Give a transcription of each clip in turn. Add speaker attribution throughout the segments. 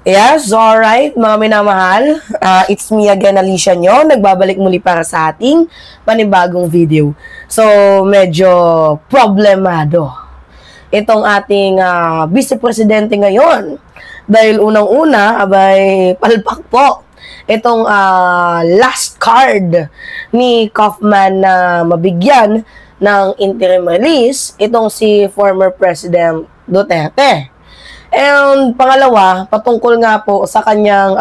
Speaker 1: Yes, alright, mga minamahal. It's me again, Alicia nyo. Nagbabalik muli para sa ating panibagong video. So, medyo problemado itong ating Vice Presidente ngayon. Dahil unang-una, abay, palpak po itong last card ni Kaufman na mabigyan ng interim release, itong si former President Duterte. And pangalawa, patungkol nga po sa kanyang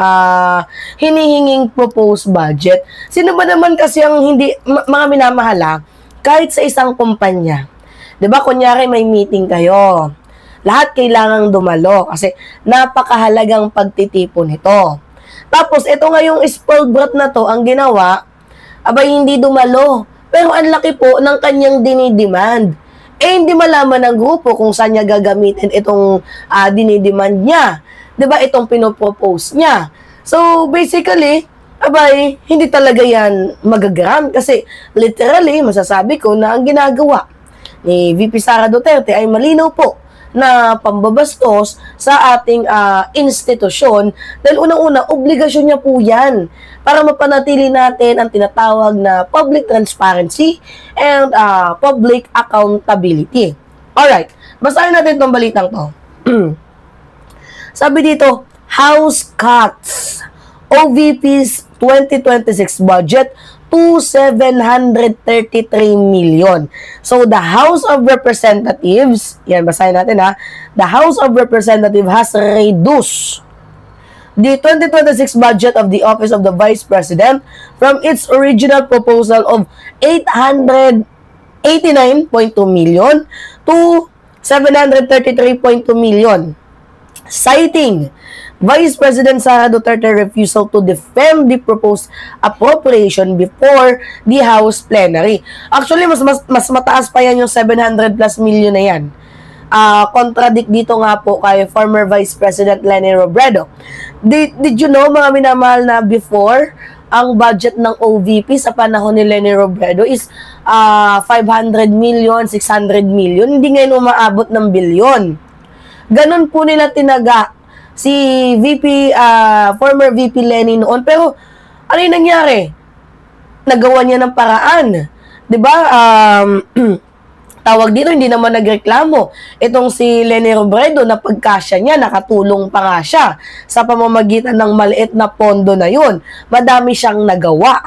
Speaker 1: hinihinging proposed budget. Sino ba naman kasi ang hindi, mga minamahala, kahit sa isang kumpanya? 'Di ba kunyari may meeting kayo, lahat kailangang dumalo kasi napakahalagang pagtitipon nito. Tapos ito nga yung spoiled brat na to, ang ginawa, abay hindi dumalo. Pero ang laki po ng kanyang dinidemand. Hindi malaman ng grupo kung saan niya gagamitin itong dinidemand niya. 'Di ba? Itong pinopropose niya. So, basically, abay, hindi talaga yan magagrant kasi literally, masasabi ko na ang ginagawa ni VP Sara Duterte ay malinaw po na pambabastos sa ating institusyon dahil unang-una, obligasyon niya po yan para mapanatili natin ang tinatawag na public transparency and public accountability. Alright, basahin natin itong balitang to. Sabi dito, House cuts OVP's 2026 budget to 733 million. So, the House of Representatives, yan, basahin natin ha, the House of Representatives has reduced the 2026 budget of the Office of the Vice President from its original proposal of 889.2 million to 733.2 million, citing Vice President Sara Duterte refusal to defend the proposed appropriation before the House plenary. Actually, mas mataas pa yan yung 700 plus million na yan. Contradict dito nga po kay former Vice President Leni Robredo. Did you know, mga minamahal, na before, ang budget ng OVP sa panahon ni Leni Robredo is 500 million, 600 million. Hindi ngayon umaabot ng bilyon. Ganon po nila tinaga si former VP Leni noon. Pero, ano yung nangyari? Nagawa niya ng paraan. 'Di ba? Tawag dito, hindi naman nagreklamo. Itong si Leni Robredo, na pagkasya niya, nakatulong pa nga siya sa pamamagitan ng maliit na pondo na yun. Madami siyang nagawa.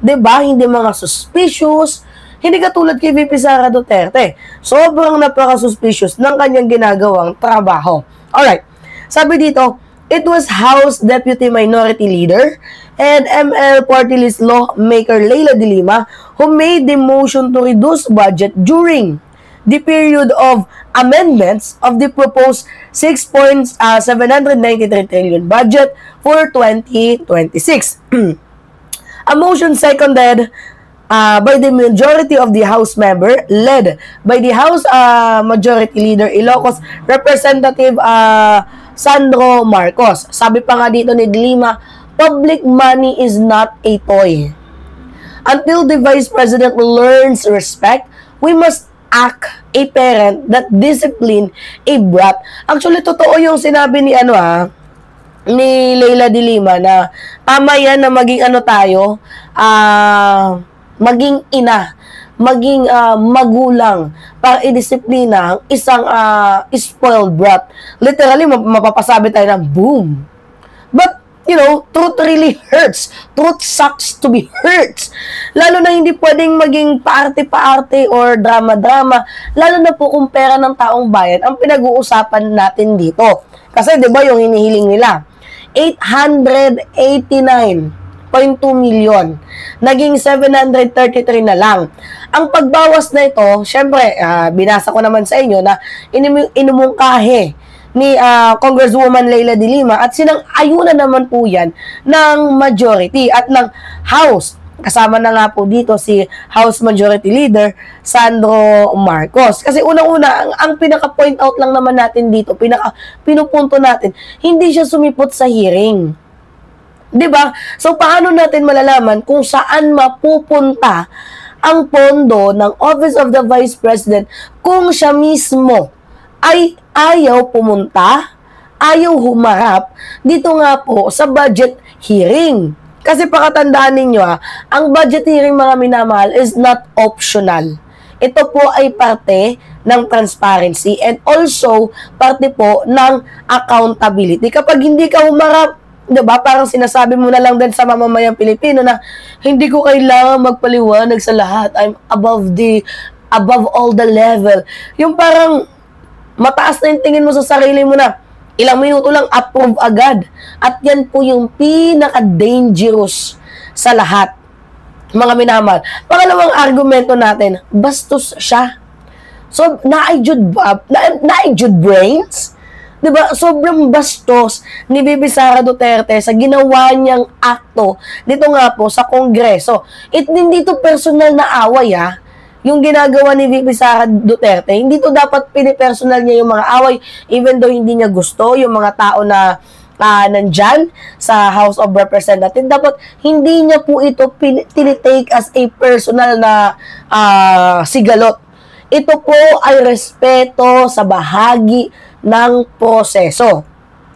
Speaker 1: 'Di ba? Hindi mga suspicious. Hindi katulad kay VP Sara Duterte. Sobrang napaka-suspicious ng kanyang ginagawang trabaho. Alright. Sabi dito, it was House Deputy Minority Leader and ML Party List lawmaker Leila De Lima who made the motion to reduce budget during the period of amendments of the proposed 6.793 trillion budget for 2026. A motion seconded by the majority of the House member led by the House Majority Leader Ilocos Representative Sandro Marcos. Sabi pa nga dito ni De Lima, public money is not a toy. Until the Vice President learns respect, we must act a parent that discipline a brat. Actually, totoo yung sinabi ni ni Leila De Lima na tama yan na maging tayo, maging ina, maging magulang para i-disiplina ang isang spoiled brat. Literally, mapapasabi tayo ng boom. But, you know, truth really hurts. Truth sucks to be hurt. Lalo na hindi pwedeng maging paarte-paarte or drama-drama. Lalo na po kung pera ng taong bayan ang pinag-uusapan natin dito. Kasi, di ba, yung hinihiling nila, 889.2 million. Naging 733 na lang. Ang pagbawas na ito, syempre, binasa ko naman sa inyo na inumungkahe ni Congresswoman Leila De Lima at sinang-ayunan naman po yan ng majority at ng House. Kasama na nga po dito si House Majority Leader Sandro Marcos. Kasi unang-una, ang pinaka-point out lang naman natin dito, pinupunto natin, hindi siya sumipot sa hearing. 'Di ba? So, paano natin malalaman kung saan mapupunta ang pondo ng Office of the Vice President kung siya mismo ay ayaw pumunta ayaw humarap dito nga po sa budget hearing. Kasi pakatandaan ninyo ang budget hearing mga minamahal is not optional. Ito po ay parte ng transparency and also parte po ng accountability. Kapag hindi ka humarap, 'di ba? Parang sinasabi mo na lang din sa mamamayang Pilipino na hindi ko kailangan magpaliwanag sa lahat. I'm above all the level. Yung parang mataas na yung tingin mo sa sarili mo na ilang minuto lang approve agad. At yan po yung pinaka-dangerous sa lahat. Mga minamahal. Pangalawang argumento natin, bastos siya. So, naay-jud brains? Diba? Sobrang bastos ni Bibi Sara Duterte sa ginawa niyang akto dito nga po sa Kongreso. Hindi to personal na away yung ginagawa ni Bibi Sara Duterte. Hindi to dapat pinipersonal niya yung mga away even though hindi niya gusto yung mga tao na nandyan sa House of Representatives. Dapat hindi niya po ito tinitake as a personal na sigalot. Ito po ay respeto sa bahagi ng proseso.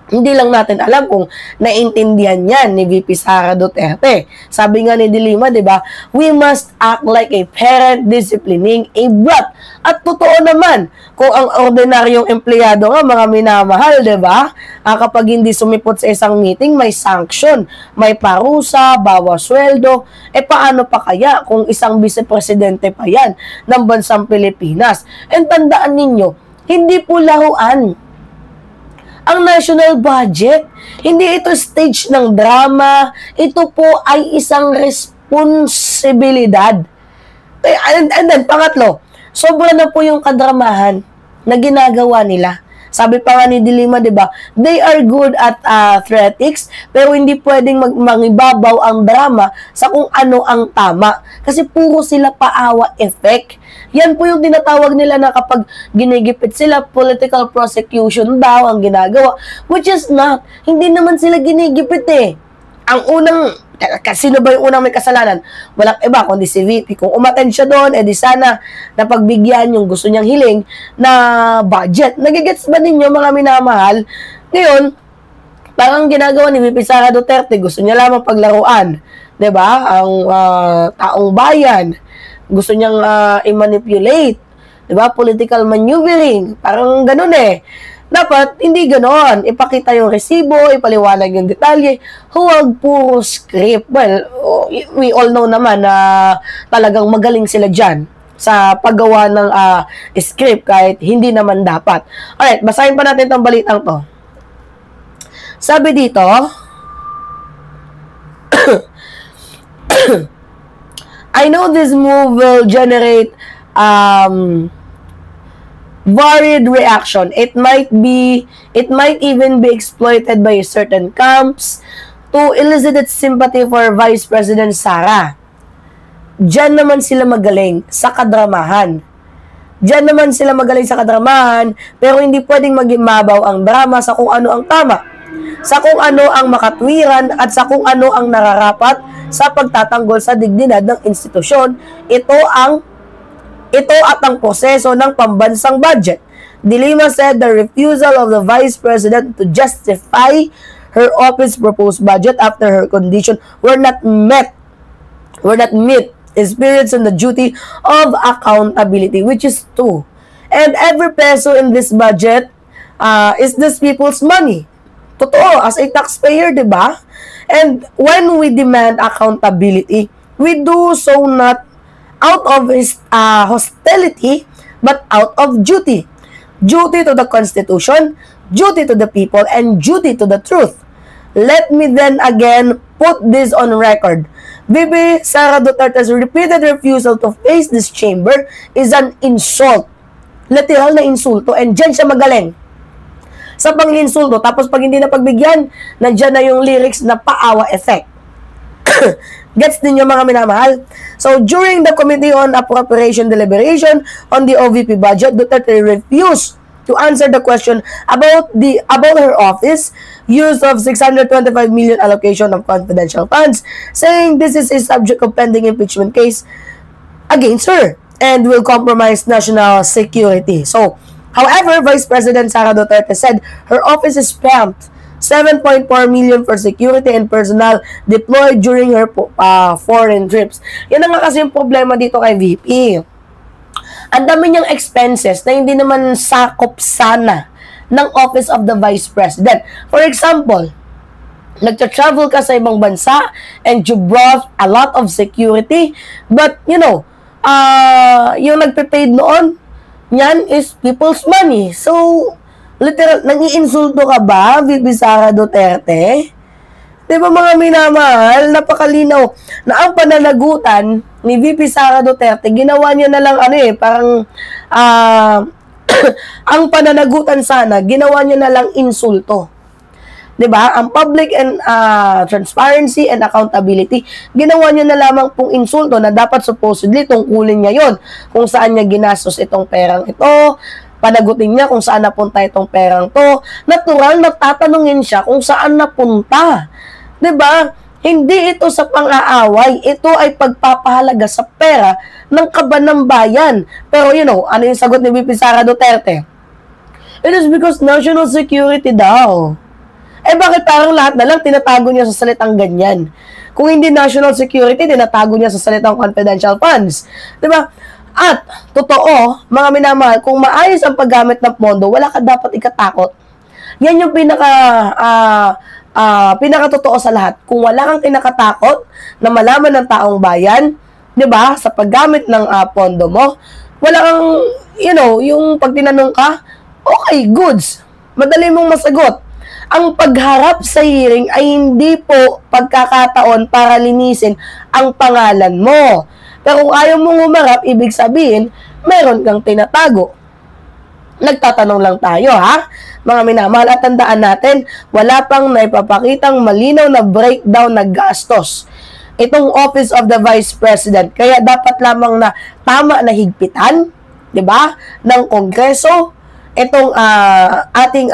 Speaker 1: Hindi lang natin alam kung naintindihan yan ni VP Sara Duterte. Sabi nga ni Dilima, di ba? We must act like a parent disciplining a brat. At totoo naman, kung ang ordinaryong empleyado nga, mga minamahal, di ba? Kapag hindi sumipot sa isang meeting, may sanction, may parusa, bawas sweldo. Paano pa kaya kung isang vice-presidente pa yan ng bansang Pilipinas? And tandaan ninyo, hindi po laruan ang national budget. Hindi ito stage ng drama. Ito po ay isang responsibilidad. And then, pangatlo, sobra na po yung kadramahan na ginagawa nila. Sabi pa nga ni Dilima, di ba? They are good at athletics, pero hindi pwedeng mangibabaw ang drama sa kung ano ang tama. Kasi puro sila paawa effect. Yan po yung tinatawag nila na kapag ginigipit sila, political prosecution daw ang ginagawa. Which is not. Hindi naman sila ginigipit Ang unang, sino ba yung unang may kasalanan? Walang iba, kundi si VP. Kung umattend siya doon, edi sana napagbigyan yung gusto niyang hiling na budget. Nagigets ba ninyo mga minamahal? Ngayon, parang ginagawa ni VP Sara Duterte, gusto niya lamang paglaruan. Diba? Ang taong bayan. Gusto niyang i-manipulate. Diba? Political maneuvering. Parang ganun Dapat, hindi ganon. Ipakita yung resibo, ipaliwanag yung detalye. Huwag puro script. Well, we all know naman na talagang magaling sila dyan sa paggawa ng script kahit hindi naman dapat. Alright, basahin pa natin itong balitang to. Sabi dito, I know this move will generate varied reaction. It might even be exploited by certain camps to elicit sympathy for Vice President Sara. Diyan naman sila magaling sa kadramahan. Pero hindi pwedeng magimabaw ang drama sa kung ano ang tama, sa kung ano ang makatwiran at sa kung ano ang nararapat sa pagtatanggol sa dignidad ng institusyon. Ito at ang proseso ng pambansang budget. Dilima said the refusal of the Vice President to justify her office proposed budget after her condition were not met spirits and the duty of accountability, which is true. And every peso in this budget is this people's money. Totoo, as a taxpayer, di ba? And when we demand accountability, we do so not out of hostility, but out of duty. Duty to the Constitution, duty to the people, and duty to the truth. Let me then again put this on record. Bibi Sara Duterte's repeated refusal to face this chamber is an insult. Literal na insulto, and dyan siya magaling sa pang-insulto. Tapos pag hindi na pagbigyan, nandyan na yung lyrics na paawa effect. Gets din yung mga minamahal. So, during the Committee on Appropriation Deliberation on the OVP budget, Duterte refused to answer the question about her office use of 625 million allocation of confidential funds, saying this is a subject of pending impeachment case against her and will compromise national security. So, However, Vice President Sara Duterte said her office spent 7.4 million for security and personnel deployed during her foreign trips. Yan na nga kasi yung problema dito kay VP. Ang dami niyang expenses na hindi naman sakop sana ng Office of the Vice President. For example, nagta-travel ka sa ibang bansa and you brought a lot of security, but you know, yung nagpe-paid noon, yan is people's money. So, literal, nang-iinsulto ka ba, VP Sara Duterte? Di ba mga minamahal, napakalinaw na ang pananagutan ni VP Sara Duterte, ginawa niya na lang parang ang pananagutan sana, ginawa niya na lang insulto. 'Di ba? Ang public and transparency and accountability, ginawa niya na lamang pong insulto na dapat supposedly tungkulin niya 'yon. Kung saan niya ginastos itong perang ito, panagutin niya kung saan napunta itong perang to. Natural na tatanungin siya kung saan napunta. 'Di ba? Hindi ito sa pang-aaway, ito ay pagpapahalaga sa pera ng kaban ng bayan. Pero you know, ano yung sagot ni VP Sara Duterte? It is because national security daw. Bakit parang lahat na lang tinatago niya sa salitang ganyan? Kung hindi national security, tinatago niya sa salitang confidential funds. Diba? At, totoo, mga minamahal, kung maayos ang paggamit ng pondo, wala ka dapat ikatakot. Yan yung pinakatotoo sa lahat. Kung wala kang kinakatakot na malaman ng taong bayan, diba, sa paggamit ng pondo mo, wala kang, you know, yung pag tinanong ka, okay, goods. Madali mong masagot. Ang pagharap sa hearing ay hindi po pagkakataon para linisin ang pangalan mo. Pero kung ayaw mong umarap, ibig sabihin, meron kang tinatago. Nagtatanong lang tayo, ha? Mga minamahal, at tandaan natin, wala pang naipapakitang malinaw na breakdown na gastos itong Office of the Vice President. Kaya dapat lamang na tama na higpitan, di ba, ng Kongreso, itong ating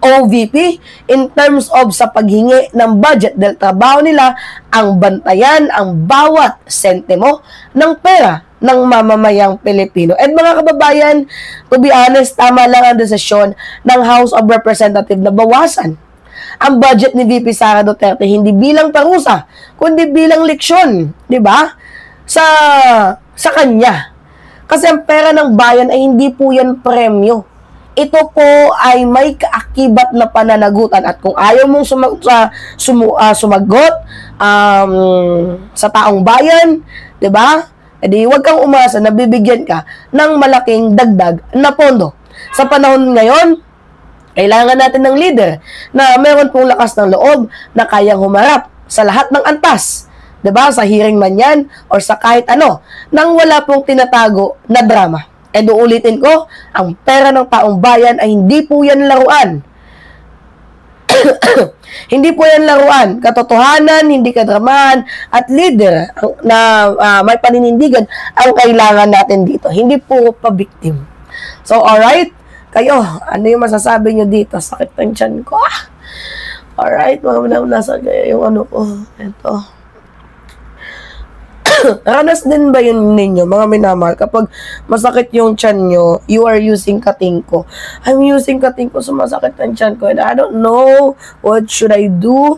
Speaker 1: OVP in terms of sa paghingi ng budget dahil trabaho nila ang bantayan ang bawat sentimo ng pera ng mamamayang Pilipino. And mga kababayan, to be honest, tama lang ang desisyon ng House of Representatives na bawasan ang budget ni VP Sara Duterte hindi bilang parusa, kundi bilang leksyon, di ba? Sa kanya. Kasi ang pera ng bayan ay hindi po yan premyo. Ito po ay may kaakibat na pananagutan at kung ayaw mong sumagot sa taong bayan, 'di ba? Edi huwag kang umasa na bibigyan ka ng malaking dagdag na pondo. Sa panahon ngayon, kailangan natin ng leader na meron pong lakas ng loob na kayang humarap sa lahat ng antas, 'di ba? Sa hearing man 'yan or sa kahit ano, nang wala pong tinatago na drama. And uulitin ko, ang pera ng taong bayan ay hindi po yan laruan. Hindi po yan laruan. Katotohanan, hindi kadramahan, at leader na may paninindigan ang kailangan natin dito. Hindi po pabiktim. So, alright? Kayo, ano yung masasabi nyo dito? Sakit ng tiyan ko. Alright, mga nasa kayo yung ano ko. Ito. Ranas din ba yun ninyo, mga minamahal? Kapag masakit yung tiyan nyo, you are using katingko. I'm using katingko, sumasakit ang tiyan ko. And I don't know, what should I do?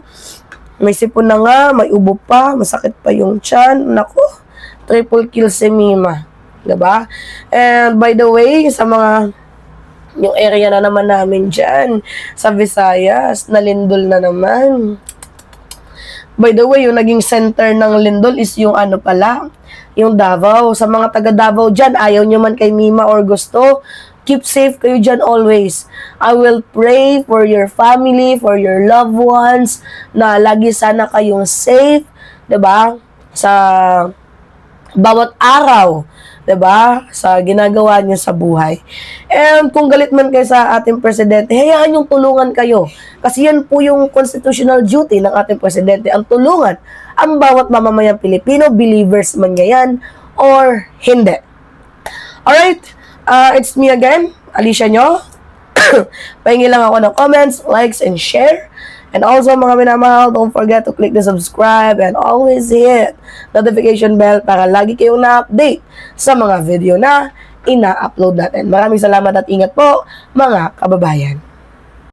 Speaker 1: May sipon na nga, may ubo pa, masakit pa yung tiyan. Naku, triple kill si Mima. Diba? And by the way, sa mga yung area na naman namin dyan, sa Visayas, nalindol na naman. By the way, yung naging center ng lindol is yung ano pala, yung Davao. Sa mga taga Davao dyan, ayaw nyo man kay Mima or gusto, keep safe kayo dyan always. I will pray for your family, for your loved ones, na lagi sana kayong safe, 'di ba? Sa bawat araw, 'di ba? Sa ginagawa niyo sa buhay. And kung galit man kayo sa ating presidente, hayaan yung tulungan kayo. Kasi yan po yung constitutional duty ng ating presidente, ang tulungan ang bawat mamamayang Pilipino, believers man niya yan or hindi. Alright, it's me again, Alicia Nyo. Pahingi lang ako ng comments, likes, and share. And also, mga minamahal, don't forget to click the subscribe and always hit notification bell para lagi kayong na-update sa mga video na ina-upload natin. Maraming salamat at ingat po, mga kababayan.